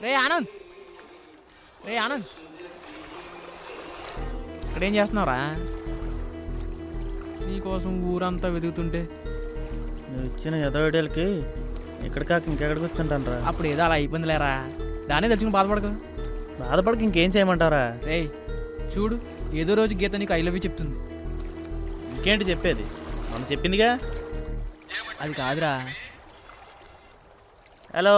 రే ఆనంద్, రే ఆనంద్, ఇక్కడేం చేస్తున్నావురా? నీకోసం ఊరంతా వెతుకుతుంటే నువ్వు ఇచ్చిన ఎదవేడలకి ఇక్కడ కాక ఇంకెక్కడికి వచ్చుంటాను రా. అప్పుడు ఏదో అలా అయిపోయింది లేరా, దానే తెచ్చుకుని బాధపడకు. బాధపడక ఇంకేం చేయమంటారా? రే చూడు, ఏదో రోజు గీత నీకు ఐ లవ్ యూ చెప్తుంది. ఇంకేంటి చెప్పేది? మనం చెప్పిందిగా. అది కాదురా. హలో,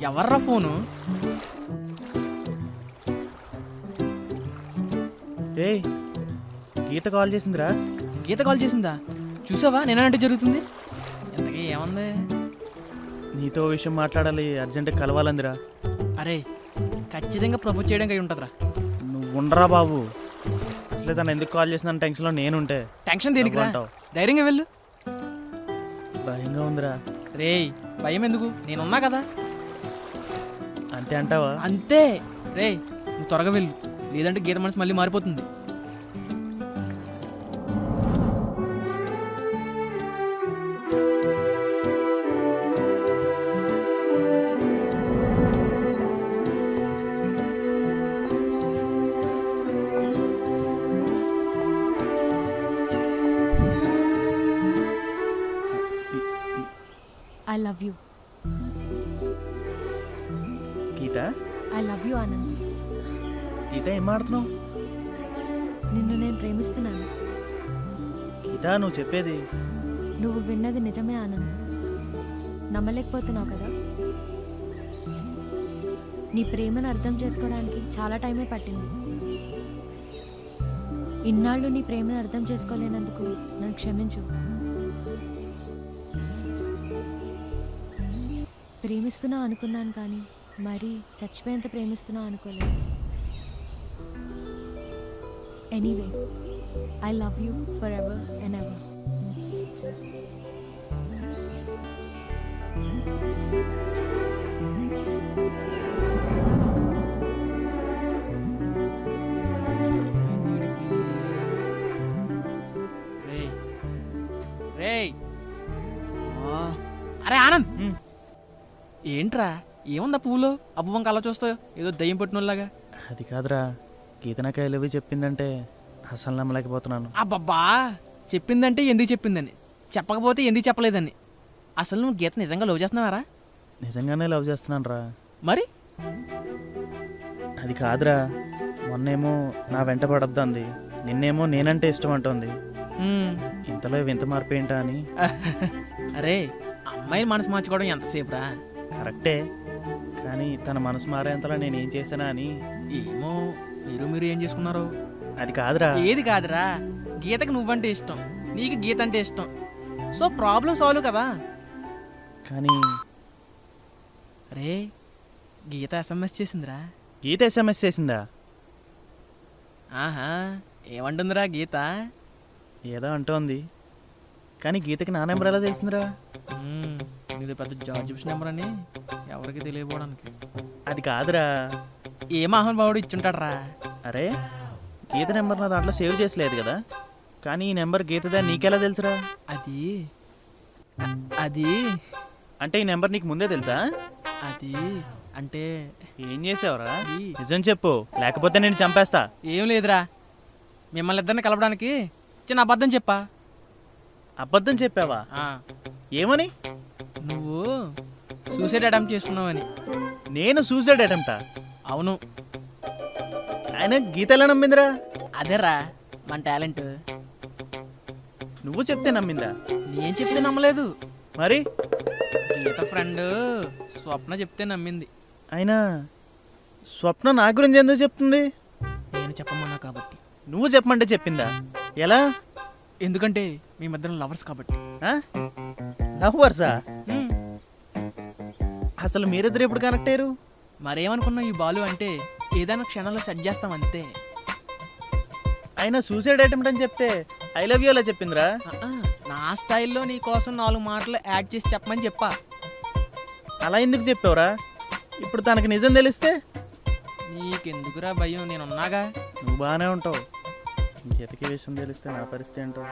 ఎవర్రా ఫోను? రే గీత కాల్ చేసిందిరా. గీత కాల్ చేసిందా? చూసావా నేనంటే జరుగుతుంది. ఎంతకీ ఏమంది? నీతో విషయం మాట్లాడాలి, అర్జెంటుగా కలవాలందిరా. అరే ఖచ్చితంగా ప్రపోజ్ చేయడానికి అయి ఉంటుందిరా. నువ్వు ఉండరా బాబు. అసలే తను ఎందుకు కాల్ చేసిందని టెన్షన్లో నేనుంటే. టెన్షన్ దేనికి రా, అంటావు? ధైర్యంగా వెళ్ళు. భయంగా ఉందిరా. రే భయం ఎందుకు, నేనున్నా కదా. అంతే అంటావా? అంతే. రే నువ్వు త్వరగా వెళ్ళు, లేదంటే గీత మనసు మళ్ళీ మారిపోతుంది. I love you. Gita, I love you, Anand. గీత ఏం మాడుతున్నావు? నిన్ను నేను ప్రేమిస్తున్నాను. గీత నువ్వు చెప్పేది. నువ్వు విన్నది నిజమే ఆనంద్. నమ్మలేకపోతున్నావు కదా. నీ ప్రేమను అర్థం చేసుకోవడానికి చాలా టైమే పట్టింది. ఇన్నాళ్ళు నీ ప్రేమను అర్థం చేసుకోలేనందుకు నన్ను క్షమించు. ప్రేమిస్తున్నావు అనుకున్నాను కానీ మరి చచ్చిపోయేంత ప్రేమిస్తున్నావు అనుకోలేదు. Anyway, I love you for ever and ever. రేయ్ రేయ్, అరే ఆనంద్, ఏంట్రా ఏముందా పువ్వులో? అబ్బు వంక అలా చూస్తావు, ఏదో దయ్యం పట్టినోళ్ళగా. అది కాదురా, గీత నాకు ఐ లవ్ యూ చెప్పిందంటే అసలు నమ్మలేకపోతున్నాను. అబ్బబ్బా, చెప్పిందంటే ఎందుకు చెప్పిందని, చెప్పకపోతే ఎందుకు చెప్పలేదని. అసలు నువ్వు గీత నిజంగా లవ్ చేస్తున్నావారా? నిజంగానే లవ్ చేస్తున్నాను రా. మరి అది కాదురా, మొన్నేమో నా వెంట పడద్దు అంది, నిన్నేమో నేనంటే ఇష్టం అంటోంది. ఇంతలో వింత మార్పు ఏంటా అని. అరే అమ్మాయిలు మనసు మార్చుకోవడం ఎంతసేపు రా? కరెక్టే, కానీ తన మనసు మారేంతలో నేనేం చేశానా అని. ఏమో, మీరు ఏం చేసుకున్నారు? అది కాదురా. ఏది కాదురా, గీతకి నువ్వంటే ఇష్టం, నీకు గీత అంటే ఇష్టం. సో ప్రాబ్లం సాల్వ్ కదా. కానీ అరే గీత ఎస్ఎంఎస్ చేసిందిరా. గీత ఎస్ఎంఎస్ చేసిందా? ఆహా, ఏమంటుందిరా గీత? ఏదో అంటోంది, కానీ గీతకి నా నెంబర్ ఎలా తెలిసిందిరా? ఇది పెద్ద జార్జిబ్స్ నెంబర్ అని ఎవరికి తెలియపోవడానికి. అది కాదురా. ఏ మహానుభావుడు ఇచ్చుంటాడరా? అరే గీత నెంబర్ నా దాంట్లో సేవ్ చేసలేదు కదా, కానీ ఈ నెంబర్ గీతదా నీకెలా తెలుసురా? అది అది అంటే ఈ నెంబర్ నీకు ముందే తెలుసా? అది అంటే ఏం చేసావురా? నిజం చెప్పు, లేకపోతే నేను చంపేస్తా. ఏం లేదురా, మిమ్మల్ని ఇద్దరిని కలపడానికి చిన్న అబద్ధం చెప్పా. అబద్ధం చెప్పావా? ఏమని? నువ్వు సూసైడ్ అటెంప్ట్ చేసుకున్నావని. నేను సూసైడ్ అటెంప్టా? అవును. ఆయన గీత ఎలా నమ్మిందిరా? అదేరా మన టాలెంట్. నువ్వు చెప్తే నమ్మిందా? నేను చెప్తే నమ్మలేదు, మరి గీత ఫ్రెండ్ స్వప్న చెప్తే నమ్మింది. అయినా స్వప్న నా గురించి ఎందుకు చెప్తుంది? నేను చెప్పమన్నా కాబట్టి. నువ్వు చెప్పమంటే చెప్పిందా? ఎలా? ఎందుకంటే మేమిద్దరం లవర్స్ కాబట్టి. లవర్సా? అసలు మీరిద్దరు ఎప్పుడు కనెక్ట్ అయ్యారు? మరేమనుకున్నావు, ఈ బాలు అంటే ఏదైనా క్షణంలో సెట్ చేస్తాం అంతే. అయినా సూసైడ్ అటెంప్ట్ అని చెప్తే ఐ లవ్ యూ అలా చెప్పిందిరా? నా స్టైల్లో నీ కోసం 4 మాటలు యాడ్ చేసి చెప్పమని చెప్పా. అలా ఎందుకు చెప్పావురా? ఇప్పుడు తనకు నిజం తెలిస్తే? నీకెందుకురా భయం, నేనున్నాగా. నువ్వు బాగానే ఉంటావు, గీతకి విషయం తెలిస్తే నా పరిస్థితి ఏంటో.